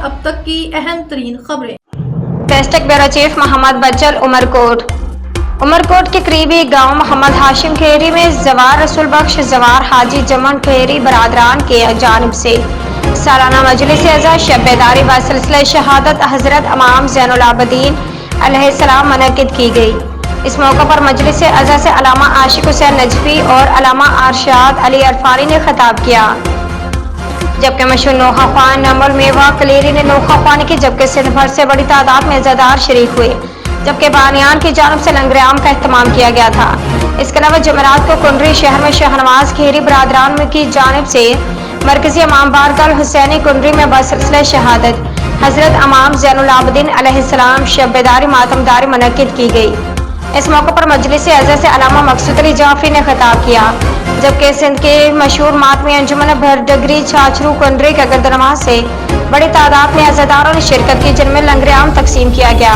اب تک کی اہم ترین خبریں۔ District bureau chief Muhammad Bachal Umarkot کے قریبی گاؤں محمد ہاشم کھیری میں زوار رسول بخش زوار حاجی جمن کھیری برادران کے جانب سے سالانہ مجلس اعزاز شب بیداری و سلسلہ شہادت حضرت امام زین العابدین علیہ السلام منعقد کی گئی۔ اس موقع پر مجلس اعزاز سے علامہ عاشق حسین نجفی اور علامہ ارشاد علی عرفانی نے خطاب کیا، جبکہ مشہور نوحہ خوان نمل میوا کلیری نے نوحہ خوانی کی، جبکہ سندھ بھر سے بڑی تعداد میں عزادار شریک ہوئے، جبکہ بانیان کی جانب سے لنگر عام کا اہتمام کیا گیا تھا۔ اس کے علاوہ جمعرات کو کنڈری شہر میں شہنواز کھیری برادران کی جانب سے مرکزی امام بارگاہ الحسینی کنڈری میں بسلسلہ شہادت حضرت امام زین العابدین علیہ السلام شب بیداری ماتمداری منعقد کی گئی۔ اس موقع پر مجلس اعزاز سے علامہ مقصود علی جعفری نے خطاب کیا، جبکہ سندھ کے مشہور ماتمی انجمن بھرڈگری چھاچرو کنڈری کے گردنواں سے بڑی تعداد میں عزاداروں نے شرکت کی، جن میں لنگر عام تقسیم کیا گیا۔